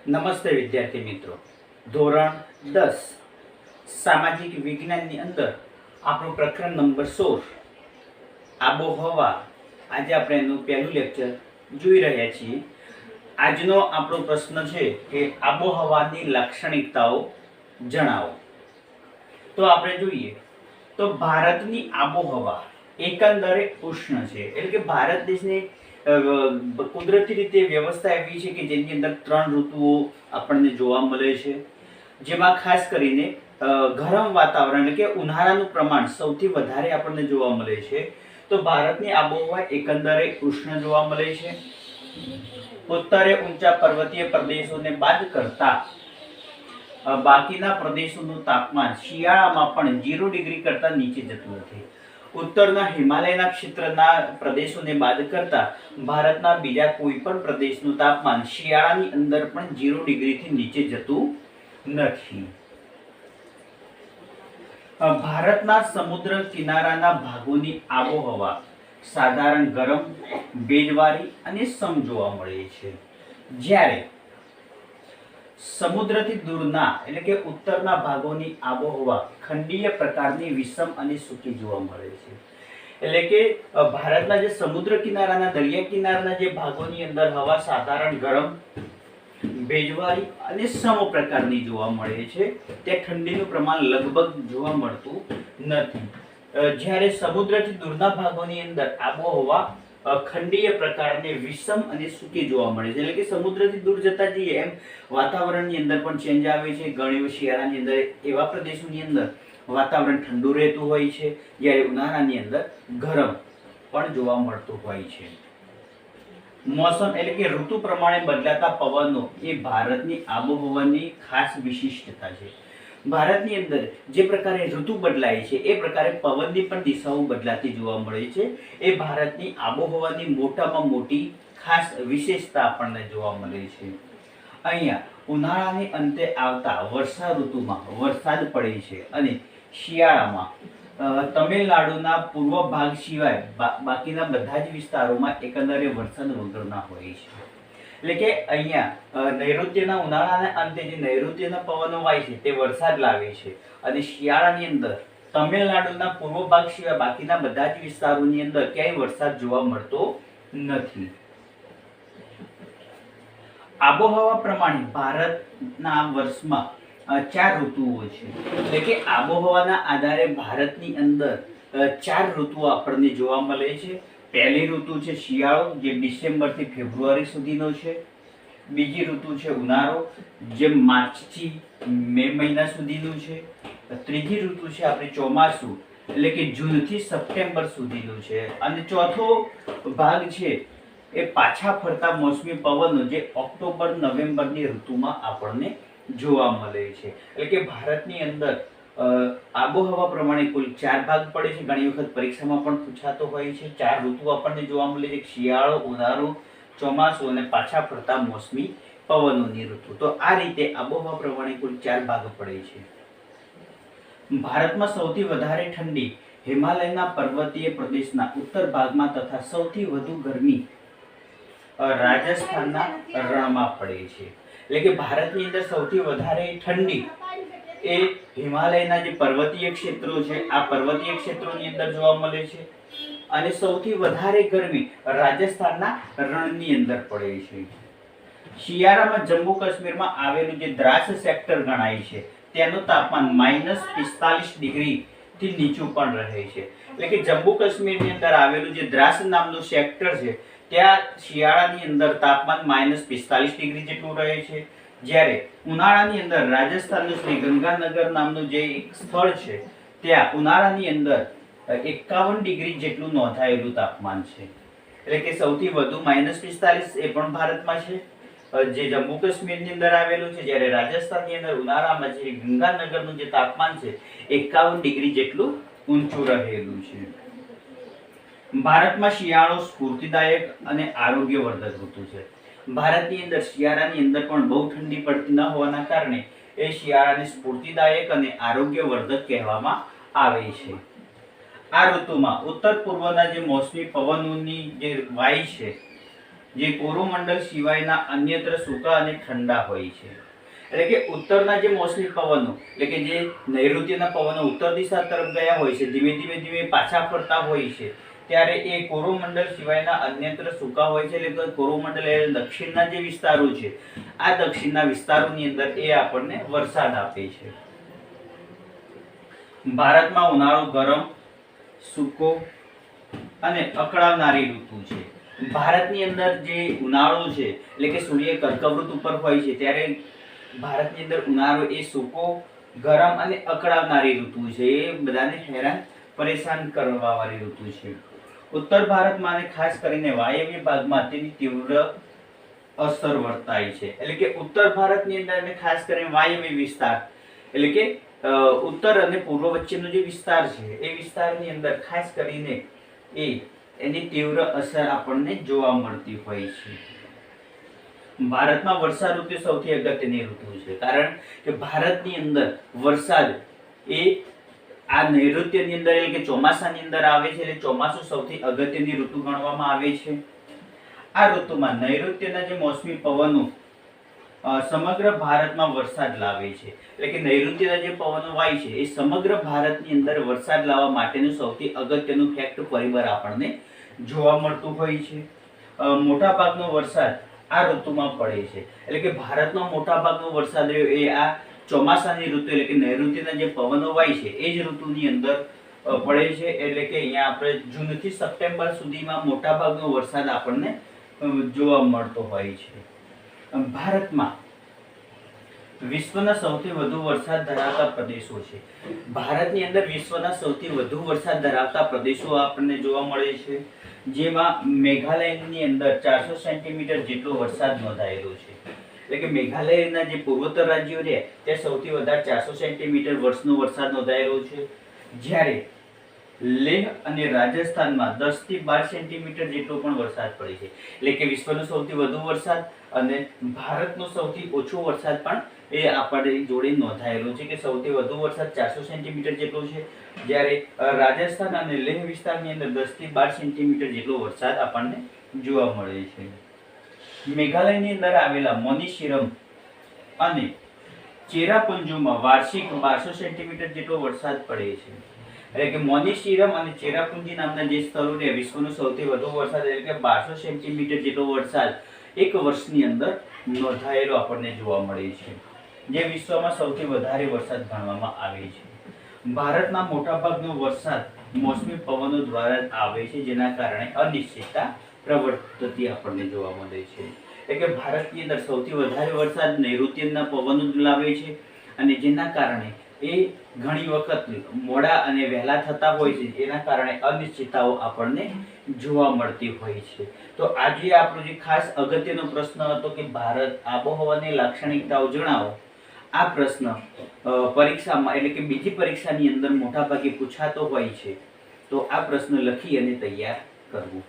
નમસ્તે વિદ્યાર્થી મિત્રો, ધોરણ 10 સામાજિક વિજ્ઞાનની અંદર આપણું પ્રકરણ નંબર 16 આબોહવા. આજે આપણે એનું પહેલું લેક્ચર જોઈ રહ્યા છીએ. આજનો આપણો પ્રશ્ન છે કે આબોહવાની લાક્ષણિકતાઓ જણાવો. તો આપણે જોઈએ તો ભારતની આબોહવા એકંદરે ઉષ્ણ છે, એટલે કે ભારત દેશની કુદરતી રીતે વ્યવસ્થા એવી છે કે જેની અંદર 3 ઋતુઓ આપણને જોવા મળે છે, જેમાં ખાસ કરીને ગરમ વાતાવરણ એટલે કે ઉનાળાનું પ્રમાણ સૌથી વધારે આપણને જોવા મળે છે. તો ભારતની આબોહવા એકંદરે ઉષ્ણ જોવા મળે છે. ઉત્તરે ઊંચા પર્વતીય પ્રદેશોને બાદ કરતા બાકીના પ્રદેશોનું તાપમાન શિયાળામાં પણ 0 ડિગ્રી કરતા નીચે જતું નથી. ઉત્તરના હિમાલયના ક્ષેત્રના પ્રદેશોને બાદ કરતા ભારતના બીજા કોઈ પણ પ્રદેશનું તાપમાન શિયાળાની અંદર પણ 0 ડિગ્રીથી નીચે જતું નથી. ભારતના સમુદ્ર કિનારાના ભાગોની આબોહવા સાધારણ ગરમ, ભેજવાળી અને સમ જોવા મળે છે, જ્યારે સમુદ્રથી દૂરના એટલે કે ઉત્તરના ભાગોની આબોહવા ખંડીય પ્રકારની વિષમ અને સૂકી જોવા મળે છે. એટલે કે ભારતના જે સમુદ્ર કિનારાના દરિયા કિનારાના જે ભાગોની અંદર હવા સાધારણ ગરમ, ભેજવાળી અને સમ પ્રકારની જોવા મળે છે. ત્યાં ઠંડીનું પ્રમાણ લગભગ જોવા મળતું નથી, જ્યારે સમુદ્રથી દૂરના ભાગોની અંદર આબોહવા ખંડીય પ્રકારની વિષમ અને સૂકી જોવા મળે છે. એટલે કે સમુદ્રથી દૂર જતા જઈએ એમ વાતાવરણની અંદર પણ ચેન્જ આવે છે. ઘણી શિયાળાની અંદર એવા પ્રદેશોની અંદર વાતાવરણ ઠંડુ રહેતું હોય છે, જ્યારે ઉનાળાની અંદર ગરમ પણ જોવા મળતું હોય છે. મોસમ એટલે કે ઋતુ પ્રમાણે બદલાતા પવનો એ ભારતની આબોહવાની ખાસ વિશિષ્ટતા છે. ભારતની અંદર જે પ્રકારે ઋતુ બદલાય છે એ પ્રકારે પવનની પણ દિશાઓ બદલાતી જોવા મળે છે. એ ભારતની આબોહવાની મોટામાં મોટી ખાસ વિશેષતા આપણને જોવા મળે છે. અહીંયા ઉનાળાની અંતે આવતા વર્ષા ઋતુમાં વરસાદ પડે છે અને શિયાળામાં તમિલનાડુના પૂર્વ ભાગ સિવાય બાકીના બધા જ વિસ્તારોમાં એકંદરે વરસાદ વગરના હોય છે. એટલે કે અહીંયા નૈઋત્યના ઉનાળાના અંતે જે નૈઋત્યના પવનો વાય છે તે વરસાદ લાવે છે, અને શિયાળાની અંદર તમિલનાડુના પૂર્વ ભાગ સિવાય બાકીના બધા જ વિસ્તારોની અંદર ક્યાંય વરસાદ જોવા મળતો નથી. આબોહવા પ્રમાણે ભારતના વર્ષમાં 4 ઋતુઓ છે. એટલે કે આબોહવાના આધારે ભારતની અંદર 4 ઋતુઓ આપણને જોવા મળે છે. પહેલી ઋતુ છે શિયાળો, જે ડિસેમ્બરથી ફેબ્રુઆરી સુધીનો છે. બીજી ઋતુ છે ઉનાળો, જે માર્ચથી મે મહિના સુધીનું છે. ત્રીજી ઋતુ છે આપણે ચોમાસું, એટલે કે જૂનથી સપ્ટેમ્બર સુધીનું છે. અને ચોથો ભાગ છે એ પાછા ફરતા મોસમી પવનો, જે ઓક્ટોબર નવેમ્બરની ઋતુમાં આપણને જોવા મળે છે. એટલે કે ભારતની અંદર આબોહવા પ્રમાણે કુલ 4 ભાગ પડે છે. ઘણી વખત પરીક્ષામાં પણ પૂછાતો હોય છે. 4 ઋતુ આપણને જોવા મળે છે: શિયાળો, ઉનાળો, ચોમાસું અને પાછા ફરતા મોસમી પવનોની ઋતુ. તો આ રીતે આબોહવા પ્રમાણે કુલ 4 ભાગ પડે છે. ભારતમાં સૌથી વધારે ઠંડી હિમાલયના પર્વતીય પ્રદેશના ઉત્તર ભાગમાં તથા સૌથી વધુ ગરમી રાજસ્થાનના રણમાં પડે છે. એટલે કે ભારતની અંદર સૌથી વધારે ઠંડી એ હિમાલયના જે પર્વતીય ક્ષેત્રો છે આ પર્વતીય ક્ષેત્રોની અંદર જોવા મળે છે, અને સૌથી વધારે ગરમી રાજસ્થાનના રણની અંદર પડે છે. શિયાળામાં જમ્મુ કાશ્મીરમાં આવેલું જે દ્રાસ સેક્ટર ગણાય છે તેનું તાપમાન -45 ડિગ્રી થી નીચું પણ રહે છે. એટલે કે જમ્મુ કાશ્મીરની અંદર આવેલું જે દ્રાસ નામનું સેક્ટર છે ત્યાં શિયાળાની અંદર તાપમાન -45 ડિગ્રી જેટલું રહે છે, જ્યારે ઉનાળાની અંદર રાજસ્થાનનું શ્રી ગંગાનગર નામનું જે એક સ્થળ છે ત્યાં ઉનાળાની અંદર 51 ડિગ્રી જેટલું નોંધાયેલું તાપમાન છે. એટલે કે સૌથી વધુ -45 એ પણ ભારતમાં છે, જે જમ્મુ કાશ્મીરની અંદર આવેલું છે, જ્યારે રાજસ્થાનની અંદર ઉનાળામાં જે ગંગાનગરનું જે તાપમાન છે 51 ડિગ્રી જેટલું ઊંચું રહેલું છે. ભારતમાં શિયાળો સ્ફૂર્તિદાયક અને આરોગ્યવર્ધક ઋતુ છે. ભારતની અંદર શિયાળાની અંદર પણ બહુ ઠંડી પડતી ન હોવાના કારણે એ શિયાળાને સ્ફૂર્તિદાયક અને આરોગ્યવર્ધક કહેવામાં આવે છે. આ ઋતુમાં ઉત્તર પૂર્વના જે મોસમી પવનોની જે વાય છે જે કોરોમંડળ સિવાયના અન્યત્ર સૂકા અને ઠંડા હોય છે. એટલે કે ઉત્તરના જે મોસમી પવનો એટલે કે જે નૈઋત્યના પવનો ઉત્તર દિશા તરફ ગયા હોય છે, ધીમે ધીમે ધીમે પાછા ફરતા હોય છે, ત્યારે એ કોરોમંડળ સિવાયના અન્યત્ર સૂકા હોય છે. એટલે કે કોરોમંડળ એ દક્ષિણના જે વિસ્તારો છે, આ દક્ષિણના વિસ્તારોની અંદર એ આપણને વરસાદ આપે છે. ભારતમાં ઉનાળો ગરમ, સૂકો અને અકળાવનારી ઋતુ છે. ભારતની અંદર જે ઉનાળો છે એટલે કે સૂર્ય કર્કવૃત ઉપર હોય છે, ત્યારે ભારતની અંદર ઉનાળો એ સૂકો, ગરમ અને અકળાવનારી ઋતુ છે. એ બધાને હેરાન પરેશાન કરવા વાળી ઋતુ છે. ઉત્તર ભારતમાં અને ખાસ કરીને વાયવ્ય ભાગમાં તેની તીવ્ર અસર વર્તાય છે. એટલે કે ઉત્તર ભારતની અંદર અને ખાસ કરીને વાયવ્ય વિસ્તાર એટલે કે ઉત્તર અને પૂર્વ વચ્ચેનો જે વિસ્તાર છે, એ વિસ્તારની અંદર ખાસ કરીને એની તીવ્ર અસર આપણને જોવા મળતી હોય છે. ભારતમાં વર્ષા ઋતુ સૌથી અગત્યની ઋતુ છે, કારણ કે ભારતની અંદર વરસાદ એ આ નૈઋત્યની અંદર એટલે કે ચોમાસાની અંદર આવે છે. એટલે ચોમાસું સૌથી અગત્યની ઋતુ ગણવામાં આવે છે. આ ઋતુમાં નૈઋત્યના જે મોસમી પવનો સમગ્ર ભારતમાં વરસાદ લાવે છે. એટલે કે નૈઋત્યના જે પવનો વાય છે, એ સમગ્ર ભારતની અંદર વરસાદ લાવવા માટેનું સૌથી અગત્યનું ફેક્ટ પરિબળ આપણને જોવા મળતું હોય છે. મોટા ભાગનો વરસાદ આ ઋતુમાં પડે છે. એટલે કે ભારતનો મોટા ભાગનો વરસાદ એ આ ચોમાસાની ઋતુ એટલે કે નૈઋત્યના જે પવનો વાય છે, એ જ ઋતુની અંદર પડે છે. એટલે કે અહીંયા આપણે જૂનથી સપ્ટેમ્બર સુધીમાં મોટા ભાગનો વરસાદ આપણને જોવા મળતો હોય છે. ભારતમાં વિશ્વના સૌથી વધુ વરસાદ ધરાવતા પ્રદેશો છે. ભારતની અંદર વિશ્વના સૌથી વધુ વરસાદ ધરાવતા પ્રદેશો આપણને જોવા મળે છે, જેમાં મેઘાલયની અંદર 400 સેન્ટીમીટર જેટલો વરસાદ નોંધાયેલો છે. એટલે કે મેઘાલયના જે પૂર્વોત્તર રાજ્યો છે, ત્યાં સૌથી વધારે 400 સેન્ટીમીટર વર્ષનો વરસાદ નોંધાયેલો છે. જ્યારે લેહ અને રાજસ્થાનમાં 10 થી 12 સેન્ટીમીટર જેટલો પણ વરસાદ પડે છે. એટલે કે વિશ્વનો સૌથી વધુ વરસાદ અને ભારતનો સૌથી ઓછો વરસાદ પણ એ આપણી જોડે નોંધાયેલો છે, કે સૌથી વધુ વરસાદ 400 સેન્ટીમીટર જેટલો છે, જ્યારે રાજસ્થાન અને લેહ વિસ્તારની અંદર 10 થી 12 સેન્ટીમીટર જેટલો વરસાદ આપણને જોવા મળે છે. મેઘાલયની અંદર આવેલા મોનીશીરમ અને ચેરાપુંજીમાં વાર્ષિક 1200 સેન્ટીમીટર જેટલો વરસાદ પડે છે. એટલે કે મોનીશીરમ અને ચેરાપુંજી નામના જે સ્થળો છે, વિશ્વનો સૌથી વધુ વરસાદ એટલે કે 1200 સેન્ટીમીટર જેટલો વરસાદ એક વર્ષની અંદર નોંધાયેલો આપણને જોવા મળે છે, જે વિશ્વમાં સૌથી વધારે વરસાદ ગણવામાં આવે છે. ભારતના મોટાભાગનો વરસાદ મોસમી પવનો દ્વારા આવે છે, જેના કારણે અનિશ્ચિતતા પ્રવર્તતી આપણને જોવા મળે છે. એટલે કે ભારતની અંદર સૌથી વધારે વરસાદ નૈઋત્યના પવનો લાવે છે, અને જેના કારણે એ ઘણી વખત મોડા અને વહેલા થતા હોય છે, એના કારણે અનિશ્ચિતતાઓ આપણને જોવા મળતી હોય છે. તો આજે આપણો જે ખાસ અગત્યનો પ્રશ્ન હતો કે ભારત આબોહવાની લાક્ષણિકતાઓ જણાવો, આ પ્રશ્ન પરીક્ષામાં એટલે કે બીજી પરીક્ષાની અંદર મોટા ભાગે પૂછાતો હોય છે. તો આ પ્રશ્ન લખી અને તૈયાર કરવું.